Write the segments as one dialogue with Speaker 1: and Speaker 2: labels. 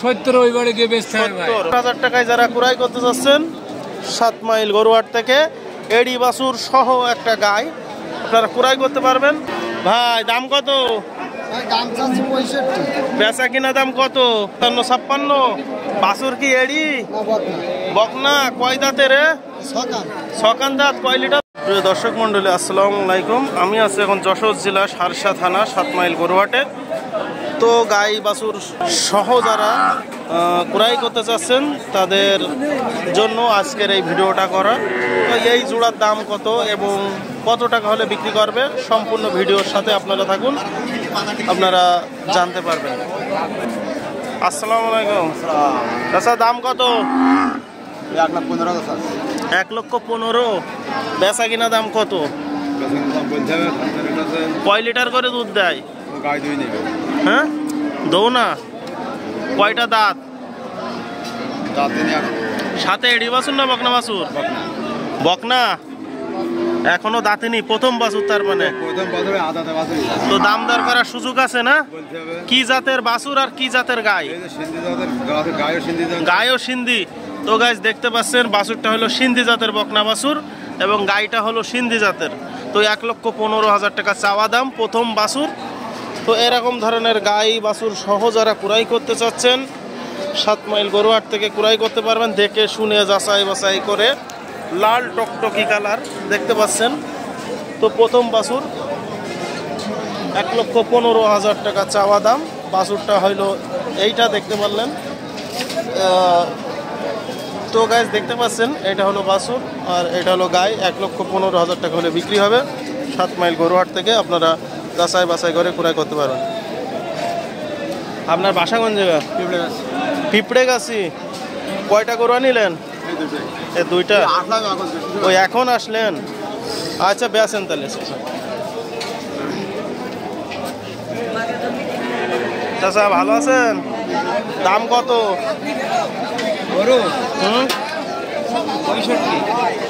Speaker 1: 70 ওই বাড়ি গিয়ে বেচতে হবে ভাই।
Speaker 2: 70,000 টাকায় যারা ক্রয় করতে যাচ্ছেন 7 মাইল গরুহাট থেকে এডি বাছুর সহ একটা গাই আপনারা ক্রয় করতে পারবেন। ভাই দাম কত?
Speaker 3: দাম চাচ্ছি 65।
Speaker 2: বেচা কিনা দাম কত? 56। বাছুর কি এডি? বকনা। কয় দাঁতের? ছকান দাঁত। কয় লিটার? প্রিয় দর্শক মন্ডলী, আসসালামু আলাইকুম। আমি আছি এখন যশোর জেলা সারসা থানা 7 মাইল গরুহাটে। তো গাই বাছুর সহ যারা ক্রয় করতে চাচ্ছেন তাদের জন্য আজকের এই ভিডিওটা করা। তো এই জোড়ার দাম কত এবং কত টাকা হলে বিক্রি করবে সম্পূর্ণ ভিডিওর সাথে আপনারা থাকুন, আপনারা জানতে পারবেন। আসসালামু আলাইকুম। আচ্ছা, দাম কত? 1,15,000। বেচা কিনা দাম কত? কয় লিটার করে দুধ দেয়? হ্যাঁ, দৌ না। কয়টা দাঁত? সাথে এডি বাছুর না বকনা বাছুর? বকনা। এখনো দাঁতেনি, প্রথম বাছুর তার মানে। তো দাম দর করার সুযোগ আছে না? কি জাতের বাছুর আর কি জাতের গাই? গাই ও সিন্ধি। তো গাইস দেখতে পাচ্ছেন বাছুরটা হলো সিন্ধি জাতের বকনা বাছুর এবং গাইটা হলো সিন্ধি জাতের। তো 1,15,000 টাকা চাওয়া দাম, প্রথম বাছুর। তো এরকম ধরনের গাই বাছুর সহ যারা ক্রয় করতে চাচ্ছেন 7 মাইল গরুহাট থেকে ক্রয় করতে পারবেন। দেখে শুনে যাচাই বাছাই করে। লাল টকটকি কালার দেখতে পাচ্ছেন। তো প্রথম বাছুর 1,15,000 টাকা চাওয়া দাম। বাছুরটা হইল এইটা দেখতে পারলেন। তো গাইস দেখতে পাচ্ছেন এটা হলো বাছুর আর এটা হলো গাই। 1,15,000 টাকা হলে বিক্রি হবে। 7 মাইল গরুহাট থেকে আপনারা যাচাই বাছাই করে ক্রয় করতে পারবেন। আপনার বাসা কোন জায়গা? পিঁপড়েগাছি। কয়টা গরু নিলেন? এই দুইটা। ওই এখন আসলেন? আচ্ছা, বেচেন তাহলে। চাচা ভালো আছেন? দাম কত?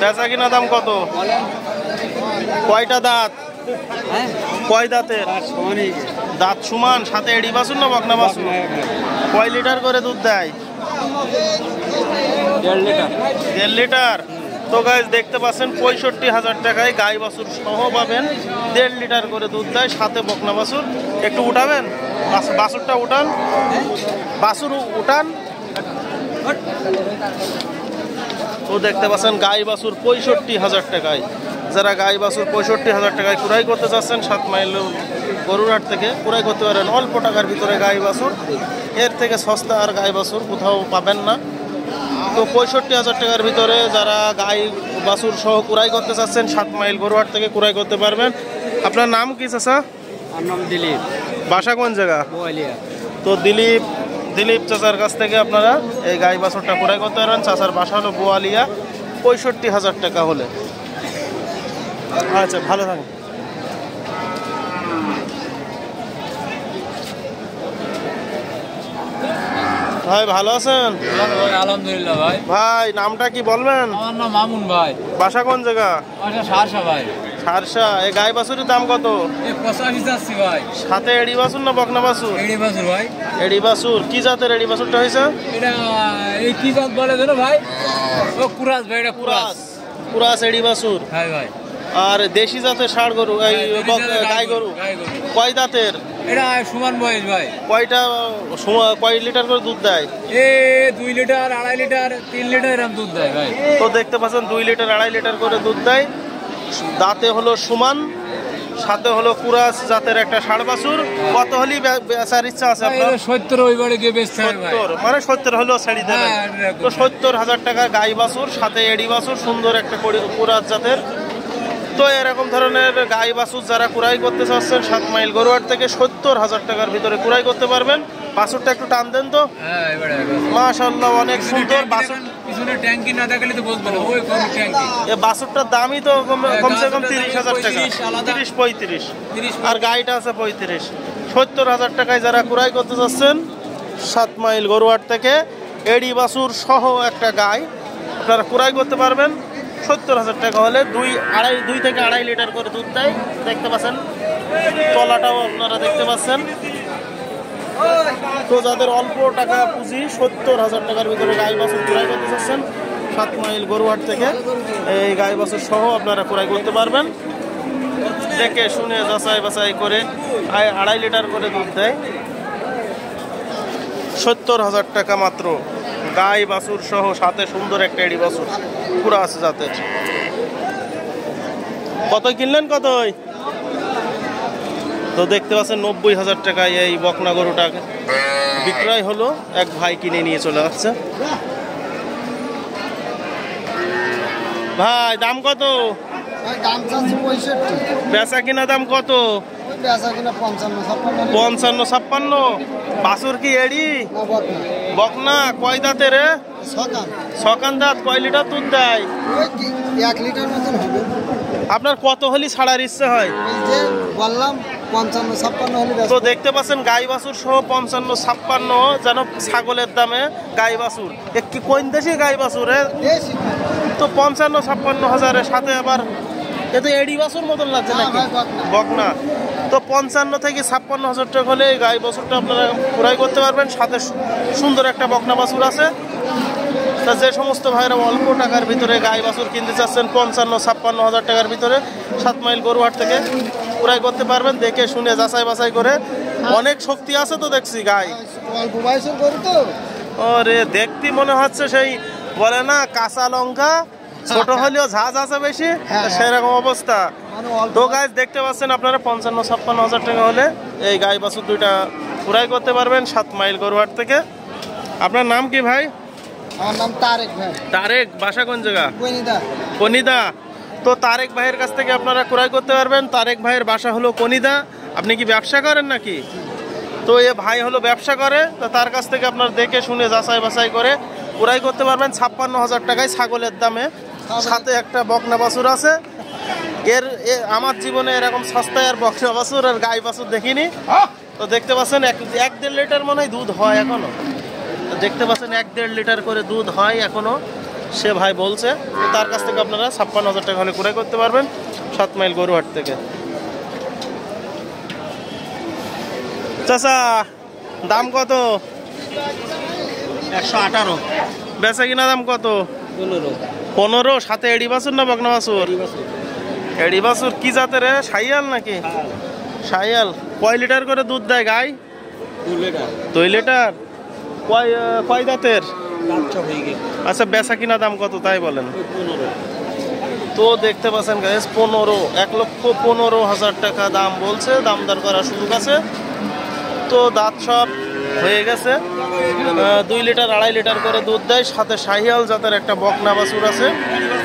Speaker 2: বেচা কিনা দাম কত? কয়টা দাঁত? কয় দাঁতের? দাঁত সমান। সাথে এডি বাছুর না বকনা বাছুর? কয় লিটার করে দুধ দেয়? 1.5 লিটার। তো গাইস দেখতে পাচ্ছেন 65,000 টাকায় গাই বাছুর সহ পাবেন। 1.5 লিটার করে দুধ দেয়, সাথে বকনা বাছুর। একটু উঠাবেন বাছুরটা, উঠান বাছুর, উঠান। তো দেখতে পাচ্ছেন গাই বাছুর 65,000 টাকায়। যারা গাই বাছুর 65,000 টাকায় ক্রয় করতে চাচ্ছেন 7 মাইল গরুহাট থেকে ক্রয় করতে পারেন। অল্প টাকার ভিতরে গাই বাছুর, এর থেকে সস্তা আর গাই বাছুর কোথাও পাবেন না। তো 65,000 টাকার ভিতরে যারা গাই বাছুর সহ ক্রয় করতে চাচ্ছেন 7 মাইল গরুহাট থেকে ক্রয় করতে পারবেন। আপনার নাম কি চাচা?
Speaker 1: আমার নাম দিলীপ।
Speaker 2: বাসা কোন জায়গা?
Speaker 1: বোয়ালিয়া।
Speaker 2: তো দিলীপ চাচার কাছ থেকে আপনারা এই গাই বাছুরটা ক্রয় করতে পারবেন। চাচার বাসা হলো বোয়ালিয়া। 65,000 টাকা হলে। আচ্ছা, ভালো থাকুন। ভাই ভালো আছেন?
Speaker 1: আলহামদুলিল্লাহ ভাই।
Speaker 2: ভাই নামটা কি বলবেন?
Speaker 1: আমার নাম মামুন ভাই।
Speaker 2: বাসা কোন জায়গা?
Speaker 1: বাসা সারসা ভাই।
Speaker 2: সারসা। এই গাই বাছুরের দাম কত?
Speaker 1: 85 চাচ্ছি ভাই।
Speaker 2: সাথে এডি বাছুর না বকনা বাছুর?
Speaker 1: এডি বাছুর ভাই।
Speaker 2: এডি বাছুর। কি জাতের এডি বাছুরটা হয়েছে?
Speaker 1: এটা এই কি জাত বলে জানো ভাই? ও কুরাস ভাই। এটা কুরাস।
Speaker 2: কুরাস এডি বাছুর।
Speaker 1: হ্যাঁ ভাই।
Speaker 2: আর দেশি জাতের ষাঁড় গরু, এই গাই গরু। কয় দাঁতের?
Speaker 1: এটা সমান বয়স ভাই।
Speaker 2: কয় লিটার করে দুধ দেয়?
Speaker 1: 2 লিটার, 2.5 লিটার, 3 লিটার এরকম দুধ দেয় ভাই।
Speaker 2: তো দেখতে পাচ্ছেন 2 লিটার 2.5 লিটার করে দুধ দেয়। দাঁতে হলো সমান, সাথে হলো কুরাস জাতের একটা ষাঁড় বাছুর। কত হলি বেচার ইচ্ছা আছে আপনার?
Speaker 1: 70 ওই বাড়ি গিয়ে বেচতে হবে ভাই।
Speaker 2: 70 মানে 70 হলেও ছেড়ে দেবেন। তো 70,000 টাকা গাই বাছুর, সাথে এডি বাছুর, সুন্দর একটা কুরাস জাতের। তো এরকম ধরনের গাই বাছুর যারা ক্রয় করতে চাচ্ছেন 7 মাইল গরুহাট থেকে 70,000 টাকার ভিতরে ক্রয় করতে পারবেন। বাছুরটা একটু টান দেন তো। মাশাআল্লাহ, অনেক সুন্দর বাছুর।
Speaker 1: পিছনে ট্যাঙ্কি না থাকলে তো বলতো না, ওই কোন ট্যাঙ্কি।
Speaker 2: এই বাছুরটার দামই তো কমসে কম 30,000 টাকা। 35 আর গাইটা আছে 35। 70,000 টাকায় যারা ক্রয় করতে চাচ্ছেন 7 মাইল গরুহাট থেকে এডি বাছুর সহ একটা গাই আপনারা ক্রয় করতে পারবেন। 70,000 টাকা হলে 2 থেকে 2.5 লিটার করে দুধ দেয়। দেখতে পাচ্ছেন তলাটাও আপনারা দেখতে পাচ্ছেন। তো যাদের অল্প টাকা পুঁজি 70,000 টাকার ভিতরে গাই বাছুর ক্রয় করতে চাচ্ছেন 7 মাইল গরুহাট থেকে এই গাই বাছুর সহ আপনারা ক্রয় করতে পারবেন। দেখে শুনে যাচাই বাছাই করে 2.5 লিটার করে দুধ দেয়। 70,000 টাকা মাত্র গাই বাছুর সহ, সাথে সুন্দর একটা এড়ি বাছুর পুরো আছে জাতের। কত কিনলেন কতই? তো দেখতে পাচ্ছেন 90,000 টাকায় এই বকনা গরুটা বিক্রয় হলো। এক ভাই কিনে নিয়ে চলে আসছে। ভাই দাম কত?
Speaker 3: দাম চাচ্ছি 65।
Speaker 2: বেচা কিনা দাম কত?
Speaker 3: বেচা কিনা 55-56।
Speaker 2: 55-56। বাছুর কি এড়ি
Speaker 3: না বকনা?
Speaker 2: বকনা। কয় দাঁতের?
Speaker 3: সকাল।
Speaker 2: সকান দাঁত। কয় লিটার দুধ দেয়?
Speaker 3: ওই 1 লিটার মতন হবে।
Speaker 2: আপনার কত হলে ছাড়ার ইচ্ছে হয়?
Speaker 3: এই যে বললাম 55-56 হলে
Speaker 2: তো দেখতে পাচ্ছেন গাই বাছুর সহ 55-56 যেন ছাগলের দামে গাই বাছুর। কি কোন দেশি গাই বাছুর?
Speaker 3: বেশি
Speaker 2: তো 55-56 হাজারের সাথে আবার এ তো এড়ি বাছুর মতন লাগছে
Speaker 3: না
Speaker 2: নাকি?
Speaker 3: ভাই, বকনা।
Speaker 2: বকনা। তো 55 থেকে 56,000 টাকা হলে এই গাই বাছুরটা আপনারা ক্রয় করতে পারবেন। সাথে সুন্দর একটা বকনা বাছুর আছে। তা যে সমস্ত ভাইরা অল্প টাকার ভিতরে গাই বাছুর কিনতে চাচ্ছেন 55-56 টাকার ভিতরে 7 মাইল গরুহাট থেকে ক্রয় করতে পারবেন। দেখে শুনে যাচাই বাছাই করে। অনেক শক্তি আছে তো দেখছি গাই।
Speaker 3: অল্প বয়সের গরু তো।
Speaker 2: ওরে দেখতে মনে হচ্ছে সেই বলে না কাঁচা লঙ্কা, ছোট হলেও ঝাঁজ আছে বেশি, সেরকম অবস্থা। তো গাইস দেখতে পাচ্ছেন আপনারা 55-56 টাকা হলে এই গাই বাছুর দুইটা ক্রয় করতে পারবেন 7 মাইল গরুহাট থেকে। আপনার নাম কি ভাই?
Speaker 3: আমার নাম তারেক ভাই।
Speaker 2: তারেক। বাসা কোন জায়গা?
Speaker 3: কনিদা।
Speaker 2: কনিদা। তো তারেক ভাইয়ের কাছ থেকে আপনারা ক্রয় করতে পারবেন। তারেক ভাইয়ের বাসা হলো কনিদা। আপনি কি ব্যবসা করেন নাকি? তো এ ভাই হলো ব্যবসা করে। তো তার কাছ থেকে আপনার দেখে শুনে যাচাই বাছাই করে ক্রয় করতে পারবেন 56,000 টাকায় ছাগলের দামে। সাথে একটা বকনা বাছুর আছে। আমার জীবনে এরকম সস্তায় আর বকনা বাছুর আর গাই বাছুর দেখিনি। তো দেখতে পাচ্ছেন 1-1.5 লিটার মনে হয় দুধ হয় এখনো। দেখতে পাচ্ছেন 1-1.5 লিটার করে দুধ হয় এখনো, সে ভাই বলছে। তার কাছ থেকে আপনারা 56,000 টাকা হলে ক্রয় করতে পারবেন 7 মাইল গরুহাট থেকে। চাচা দাম কত?
Speaker 1: 118।
Speaker 2: বেচা কিনা দাম কত? 15। সাথে এড়ি বাছুর না বকনা বাছুর? এড়ি বাছুর। কি জাতের? শাহিয়াল নাকি? শাহিয়াল। কয় লিটার করে দুধ দেয় গাই? 2 লিটার। কয় দাঁতের? আচ্ছা বেচা কিনা দাম কত তাই বলেন?
Speaker 1: 15।
Speaker 2: তো দেখতে পাচ্ছেন গাইস 15, 1,15,000 টাকা দাম বলছে। দাম দর করার সুযোগ আছে। তো দাঁত সব হয়ে গেছে। 2 লিটার 2.5 লিটার করে দুধ দেয়। সাথে শাহিয়াল জাতের একটা বকনা বাছুর আছে।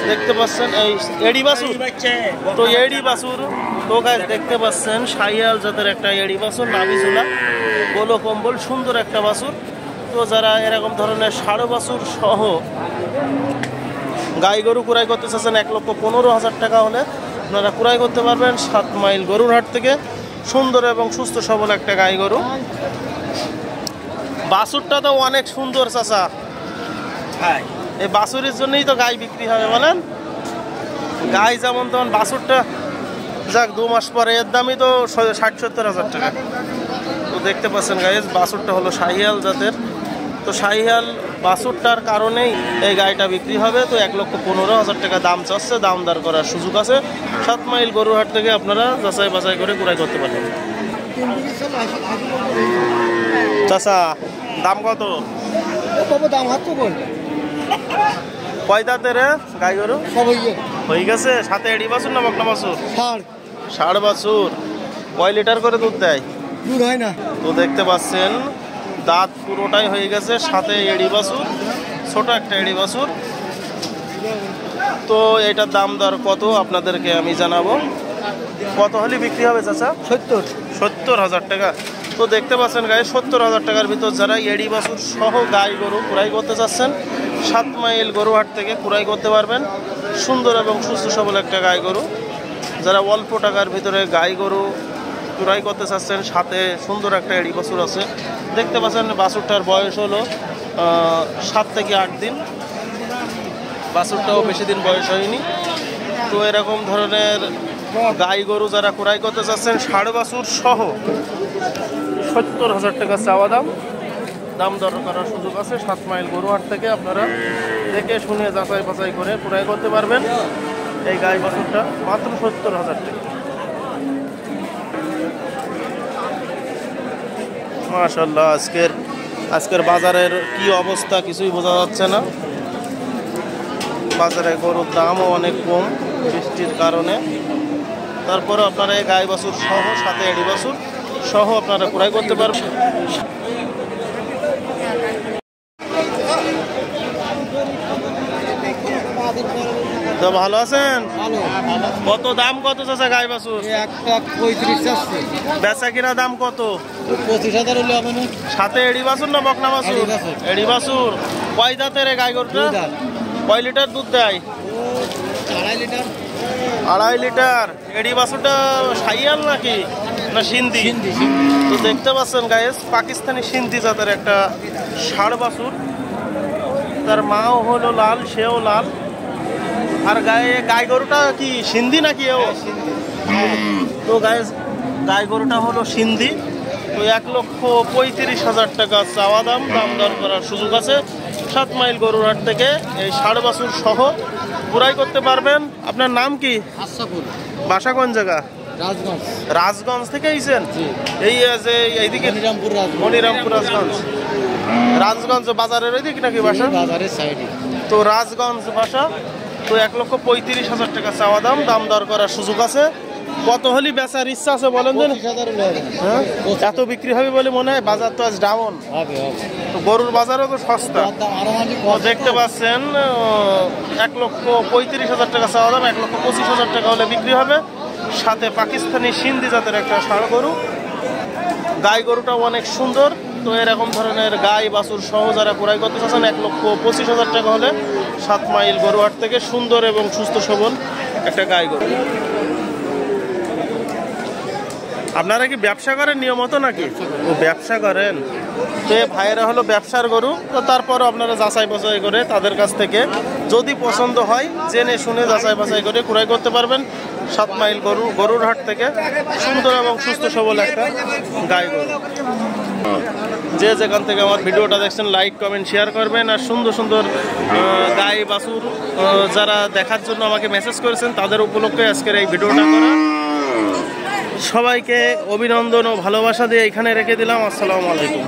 Speaker 2: দেখতে পাচ্ছেন এই এড়ি বাছুর। তো এড়ি বাছুর। তো গাইস দেখতে পাচ্ছেন শাহিয়াল জাতের একটা এড়ি বাছুর, নাভিঝুলা, গোলো কম্বল, সুন্দর একটা বাছুর। তো যারা এরকম ধরনের ষাঁড় বাছুর সহ গাই গরু ক্রয় করতে চাচ্ছেন 1,15,000 টাকা হলে আপনারা ক্রয় করতে পারবেন 7 মাইল গরুরহাট থেকে। সুন্দর এবং সুস্থ সবল একটা গাই গরু। বাছুরটা তো অনেক সুন্দর চাচা। এই বাছুরের জন্যই তো গাই বিক্রি হবে বলেন। গাই যেমন তেমন বাছুরটা যাক 2 মাস পরে এর দামই তো 60-70,000 টাকা। তো দেখতে পাচ্ছেন গাইস বাছুরটা হলো শাহিয়াল জাতের। তো শাহিয়াল বাছুরটার কারণেই এই গাইটা বিক্রি হবে। তো 1,15,000 টাকা দাম চাচ্ছে। দাম দর করার সুযোগ আছে। 7 মাইল গরুহাট থেকে আপনারা যাচাই বাছাই করে ক্রয় করতে পারেন। চাচা দাম কত?
Speaker 3: দাম হাত বল।
Speaker 2: কয় দাঁতের গাই গরু?
Speaker 3: সব
Speaker 2: হয়ে গেছে। সাথে এড়ি বাছুর না বকনা বাছুর?
Speaker 3: ষাঁড়
Speaker 2: বাছুর। কয় লিটার করে দুধ দেয়?
Speaker 3: দুধ হয় না।
Speaker 2: তো দেখতে পাচ্ছেন দাঁত পুরোটাই হয়ে গেছে। সাথে এড়ি বাছুর, ছোট একটা এড়ি বাছুর। তো এটার দাম দর কত আপনাদেরকে আমি জানাবো। কত হলে বিক্রি হবে চাচা? 70,000 টাকা। তো দেখতে পাচ্ছেন গায়ে 70,000 টাকার ভিতর যারা এড়ি বাছুর সহ গাই গরু ক্রয় করতে চাচ্ছেন 7 মাইল গরুহাট থেকে ক্রয় করতে পারবেন। সুন্দর এবং সুস্থ সবল একটা গাই গরু। যারা অল্প টাকার ভিতরে গাই গরু ক্রয় করতে চাচ্ছেন, সাথে সুন্দর একটা এড়ি বাছুর আছে। দেখতে পাচ্ছেন বাছুরটার বয়স হলো 7 থেকে 8 দিন। বাছুরটাও বেশি দিন বয়স হয়নি। তো এরকম ধরনের গাই গরু যারা ক্রয় করতে চাচ্ছেন ষাঁড় বাছুর সহ 70,000 টাকা চাওয়া দাম। দাম দর করার সুযোগ আছে। 7 মাইল গরুহাট থেকে আপনারা দেখে শুনে যাচাই বাছাই করে ক্রয় করতে পারবেন। এই গাই বাছুরটা মাত্র 70,000 টাকা। মাশাআল্লাহ, আজকের বাজারের কি অবস্থা কিছুই বোঝা যাচ্ছে না। বাজারে গরুর দামও অনেক কম বৃষ্টির কারণে। তারপরে আপনারা এই গাই বাছুর সহ সাথে এড়ি বাছুর সহ আপনারা ক্রয় করতে পারবেন। তো ভালো আছেন? কত দাম কত চাচা গাই বাছুর?
Speaker 3: 1,35,000
Speaker 2: বেচা কিনা দাম কত?
Speaker 3: 25,000 হলে হবে না?
Speaker 2: সাথে এড়ি বাছুর না বকনা বাছুর?
Speaker 3: এড়ি বাছুর।
Speaker 2: এড়ি বাছুর। কয় দাঁতের এই গাই গরুটা? কয় লিটার দুধ দেয়?
Speaker 3: 2.5 লিটার।
Speaker 2: 2.5 লিটার। এড়ি বাছুরটা সাইয়াল নাকি না সিন্ধি? তো দেখতে পাচ্ছেন গাইস, পাকিস্তানি সিন্ধি জাতের একটা ষাঁড় বাছুর। তার মাও হলো লাল, সেও লাল। আর গাই গরুটা কি সিন্ধি নাকি ও? তো গাই গরুটা হলো সিন্ধি। তো 1,35,000 টাকা চাওয়া দাম। দাম দর করার সুযোগ আছে। 7 মাইল গরুরহাট থেকে এই ষাঁড় বাছুর সহ ক্রয় করতে পারবেন। আপনার নাম কি?
Speaker 3: আশাপুর।
Speaker 2: বাসা কোন জায়গা?
Speaker 3: রাজগঞ্জ।
Speaker 2: রাজগঞ্জ থেকে আইছেন? এই যে এইদিকে
Speaker 3: মনিরামপুর রাজগঞ্জ।
Speaker 2: মনিরামপুর রাজগঞ্জ। রাজগঞ্জ বাজারের ওইদিক নাকি বাসা?
Speaker 3: বাজারের সাইডে।
Speaker 2: তো রাজগঞ্জ বাসা। তো 1,35,000 টাকা চাওয়া দাম। দাম দর করার সুযোগ আছে। কত হলি বেচার ইচ্ছা আছে বলেন তো?
Speaker 3: 25,000 হলে হবে না?
Speaker 2: হ্যাঁ, এত বিক্রি হবে বলে মনে হয়? বাজার তো আজ ডাউন।
Speaker 3: হবে।
Speaker 2: তো গরুর বাজারও তো সস্তা। তো দেখতে পাচ্ছেন 1,35,000 টাকা চাওয়া দাম। 1,25,000 টাকা হলে বিক্রি হবে। সাথে পাকিস্তানি সিন্ধি জাতের একটা ষাঁড় গরু। গাই গরুটাও অনেক সুন্দর। তো এরকম ধরনের গাই বাছুর সহ যারা ক্রয় করতে চাচ্ছেন 1,25,000 টাকা হলে 7 মাইল গরুহাট থেকে সুন্দর এবং সুস্থ সবল একটা গাই গরু। আপনারা কি ব্যবসা করেন নিয়মিত নাকি? ও ব্যবসা করেন। তো এই ভাইয়েরা হলো ব্যবসার গরু। তো তারপরও আপনারা যাচাই বাছাই করে তাদের কাছ থেকে যদি পছন্দ হয় জেনে শুনে যাচাই বাছাই করে ক্রয় করতে পারবেন। 7 মাইল গরুরহাট থেকে সুন্দর এবং সুস্থ সবল একটা গাই গরু। যে যেখান থেকে আমার ভিডিওটা দেখছেন লাইক কমেন্ট শেয়ার করবেন। আর সুন্দর সুন্দর গাই বাছুর যারা দেখার জন্য আমাকে মেসেজ করেছেন তাদের উপলক্ষে আজকের এই ভিডিওটা করা। সবাইকে অভিনন্দন ও ভালোবাসা দিয়ে এখানে রেখে দিলাম। আসসালামু আলাইকুম।